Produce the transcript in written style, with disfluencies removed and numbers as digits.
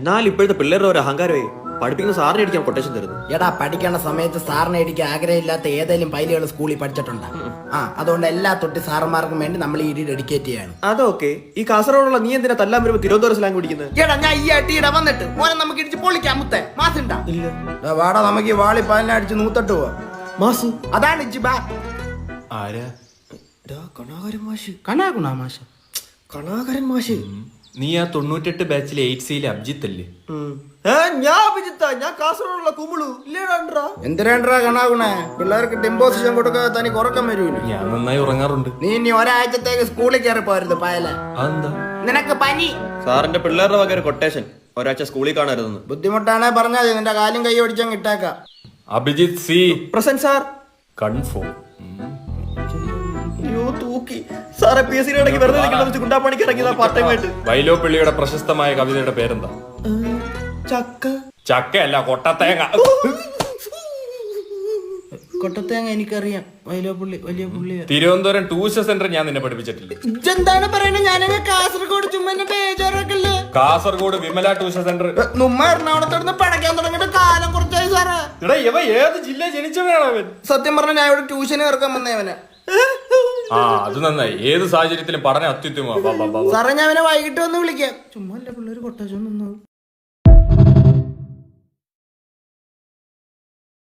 എന്നാൽ ഇപ്പോഴത്തെ പിള്ളേരുടെ ഒരു അഹങ്കാരമേ പഠിപ്പിക്കുന്ന സാറിനെ അടിക്കാൻ കൊട്ടേഷൻ തരുന്നു. എടാ പഠിക്കണ സമയത്ത് സാറിനെ അടിക്കാൻ ആഗ്രഹമില്ലാത്ത ഏതെങ്കിലും പൈലുകൾ സ്കൂളിൽ പഠിച്ചിട്ടുണ്ടോ? അതുകൊണ്ട് എല്ലാ തൊട്ടി സാറന്മാർക്കും വേണ്ടി നമ്മൾ ഈ ഡെഡിക്കേറ്റ് ചെയ്യാണ്. അതൊക്കെ ഈ കാസർഗോഡുള്ള നീ എന്തിനാ തല്ലാൻ വരുമ്പോ തിരുവനന്തപുരം സ്ലാങ് പിടിക്കുന്നത്? എടാ ഞാൻ ഈ അട്ടിയുടെ വന്നിട്ട് മോനെ നമുക്ക് ഇടിച്ച് പൊളിക്കാം. മുത്തേ മാസുണ്ടാ ഇല്ല വാടാ നമുക്ക് ഈ വാളി പാലിനെ അടിച്ച് നൂത്തട്ട് പോവാ. മാസ് അതാണ് ഇജ്ജ് ബാ ആരാ? കണാകരൻ മാഷ്. കണാകുണാ മാഷ കണാകരൻ മാഷ്. നീ ആ 98 ബാച്ചിലെ 8Cയിലെ അബ്ജിത്ത് അല്ലേ? ഞാൻ അഭിജിത്ത, ഞാൻ കാസർഗോഡുള്ള കുമിളു ഇല്ലേടാ. എന്തിനാണ്ടാ കണാകുണേ? പിള്ളേർക്ക് ഡിമ്പോസിഷൻ കൊടുക്കാതെ തനിക്ക് ഉറക്കം വരൂല. ഞാൻ നന്നായി ഉറങ്ങാറുണ്ട്. നീ ഇനി ഒരാഴ്ചത്തേക്ക് സ്കൂളിൽ കയറി പോരുത് പായല. അതെന്താ? നിനക്ക് പനി. സാറിന്റെ പിള്ളേരുടെ വക ഒരു കൊട്ടേഷൻ ഒരാഴ്ച സ്കൂളിൽ കാണരുതെന്ന്. ബുദ്ധിമുട്ടാണെ പറഞ്ഞാൽ നിന്റെ കാലും കൈ ഓടിച്ചങ്ങ് ഇട്ടേക്കാം. Abhijith C present sir. Confirm. അയ്യോ തൂക്കി സാറെ PSC ഇടയ്ക്ക് വെറുതെ നിൽക്കുന്ന ഗുണ്ടാപ്പണിക്ക് ഇറങ്ങിയതാ പാർട്ട് ടൈം ആയിട്ട്. വൈലോപ്പിള്ളിയുടെ പ്രശസ്തമായ കവിതയുടെ പേരെന്താ? ചക്ക. ചക്കയല്ല, കൊട്ടത്തേങ്ങ. കൊട്ടത്തേങ്ങ എനിക്കറിയാം. വൈലോപ്പള്ളി വലിയ പുള്ളി. തിരുവനന്തപുരം ട്യൂഷൻ സെന്റർ ഞാൻ നിന്നെ പഠിപ്പിച്ചിട്ടില്ല. ഇതെന്താണ് പറയുന്നത്? ഞാനങ്ങ് കാസർഗോഡ് ചുമ്മാ ബേജാറൊക്കെ. Kasaragod Vimala tuition centre. നമ്മ എറണാകുളത്തോട് പടക്കാൻ തുടങ്ങിയിട്ട് കാലം കുറച്ചായി സാറേ. എടാ ഇവ ഏത് ജില്ല ജനിച്ചവനാണ് അവൻ? സത്യം പറഞ്ഞ ഞാൻ ഇവിടെ ട്യൂഷന് ഇറക്കാൻ വന്നേവനെ. ആ അത് നന്നായി. ഏത് സാഹചര്യത്തിലും പഠനം അത്യുത്തമ. സാറേ ഞാൻ അവനെ വൈകിട്ട് വന്ന് വിളിക്കാം. ചുമ്മാ പിള്ളേര് കൊട്ടാച്ചു.